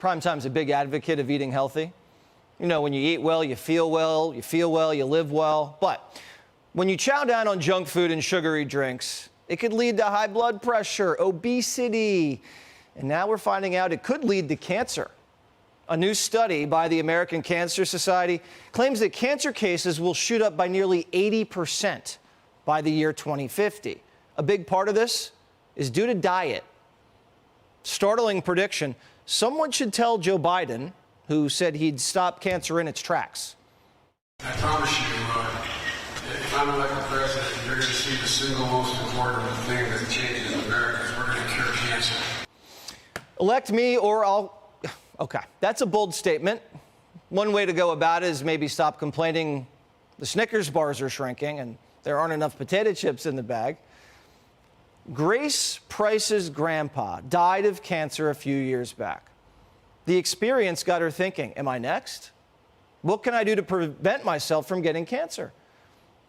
Primetime's a big advocate of eating healthy. You know, when you eat well, you feel well, you live well. But when you chow down on junk food and sugary drinks, it could lead to high blood pressure, obesity, and now we're finding out it could lead to cancer. A new study by the American Cancer Society claims that cancer cases will shoot up by nearly 80% by the year 2050. A big part of this is due to diet. Startling prediction. Someone should tell Joe Biden, who said he'd stop cancer in its tracks. I promise you, if I'm elected president, you're going to see the single most important thing that changes in America is we're going to cure cancer. Elect me or I'll... Okay, that's a bold statement. One way to go about it is maybe stop complaining the Snickers bars are shrinking and there aren't enough potato chips in the bag. Grace Price's grandpa died of cancer a few years back. The experience got her thinking, am I next? What can I do to prevent myself from getting cancer?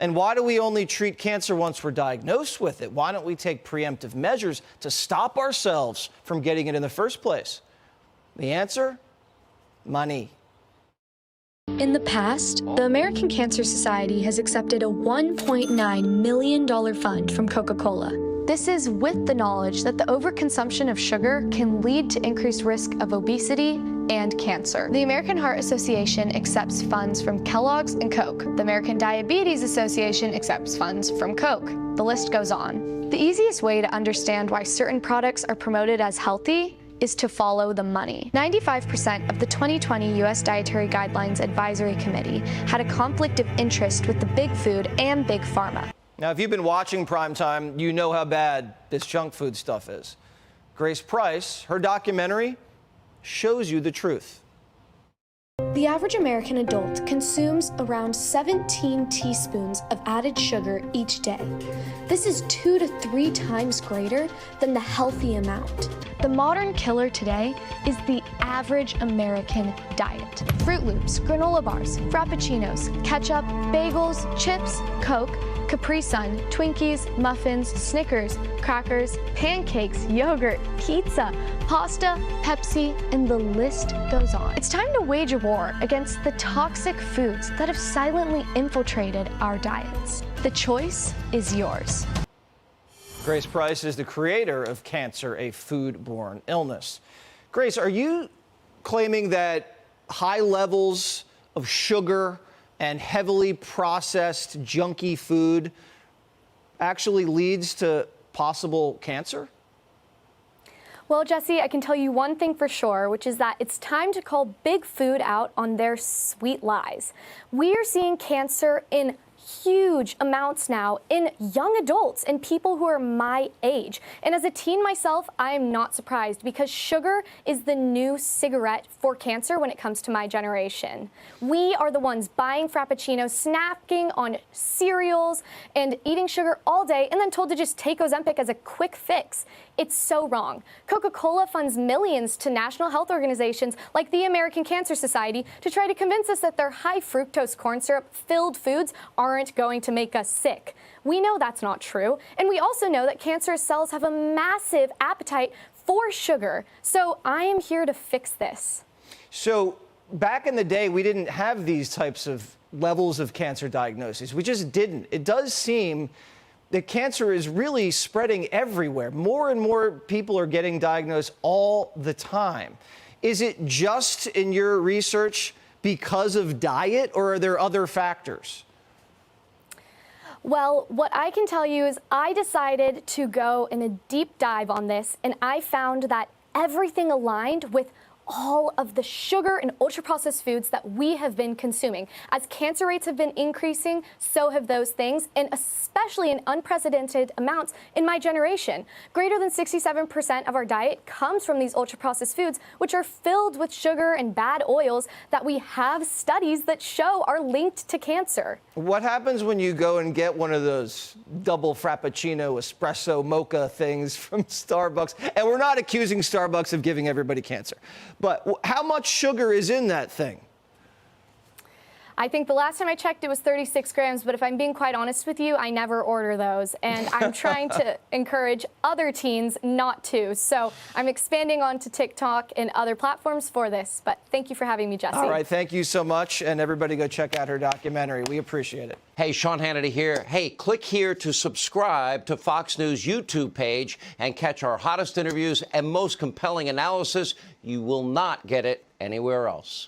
And why do we only treat cancer once we're diagnosed with it? Why don't we take preemptive measures to stop ourselves from getting it in the first place? The answer? Money. In the past, the American Cancer Society has accepted a $1.9 million fund from Coca-Cola. This is with the knowledge that the overconsumption of sugar can lead to increased risk of obesity and cancer. The American Heart Association accepts funds from Kellogg's and Coke. The American Diabetes Association accepts funds from Coke. The list goes on. The easiest way to understand why certain products are promoted as healthy is to follow the money. 95% of the 2020 U.S. Dietary Guidelines Advisory Committee had a conflict of interest with the big food and big pharma. Now, if you've been watching Primetime, you know how bad this junk food stuff is. Grace Price, her documentary shows you the truth. The average American adult consumes around 17 teaspoons of added sugar each day. This is 2 to 3 times greater than the healthy amount. The modern killer today is the average American diet. Fruit Loops, granola bars, frappuccinos, ketchup, bagels, chips, Coke, Capri Sun, Twinkies, muffins, Snickers, crackers, pancakes, yogurt, pizza, pasta, Pepsi, and the list goes on. It's time to wage a war against the toxic foods that have silently infiltrated our diets. The choice is yours. Grace Price is the creator of Cancer, a Food-Borne Illness. Grace, are you claiming that high levels of sugar and heavily processed junky food actually leads to possible cancer? Well, Jesse, I can tell you one thing for sure, which is that it's time to call big food out on their sweet lies. We are seeing cancer in huge amounts now in young adults and people who are my age. And as a teen myself, I am not surprised because sugar is the new cigarette for cancer when it comes to my generation. We are the ones buying frappuccinos, snacking on cereals, and eating sugar all day and then told to just take Ozempic as a quick fix. It's so wrong. Coca-Cola funds millions to national health organizations like the American Cancer Society to try to convince us that their high fructose corn syrup filled foods aren't going to make us sick. We know that's not true, and we also know that cancerous cells have a massive appetite for sugar. So I am here to fix this. So back in the day, we didn't have these types of levels of cancer diagnoses. We just didn't. It does seem that cancer is really spreading everywhere. More and more people are getting diagnosed all the time. Is it just in your research because of diet, or are there other factors? Well, what I can tell you is I decided to go in a deep dive on this, and I found that everything aligned with all of the sugar and ultra-processed foods that we have been consuming. As cancer rates have been increasing, so have those things, and especially in unprecedented amounts in my generation. Greater than 67% of our diet comes from these ultra-processed foods, which are filled with sugar and bad oils that we have studies that show are linked to cancer. What happens when you go and get one of those double frappuccino espresso mocha things from Starbucks? And we're not accusing Starbucks of giving everybody cancer, but how much sugar is in that thing? I think the last time I checked, it was 36 grams. But if I'm being quite honest with you, I never order those. And I'm trying to encourage other teens not to. So I'm expanding onto TikTok and other platforms for this. But thank you for having me, Jesse. All right, thank you so much. And everybody go check out her documentary. We appreciate it. Hey, Sean Hannity here. Hey, click here to subscribe to Fox News YouTube page and catch our hottest interviews and most compelling analysis. You will not get it anywhere else.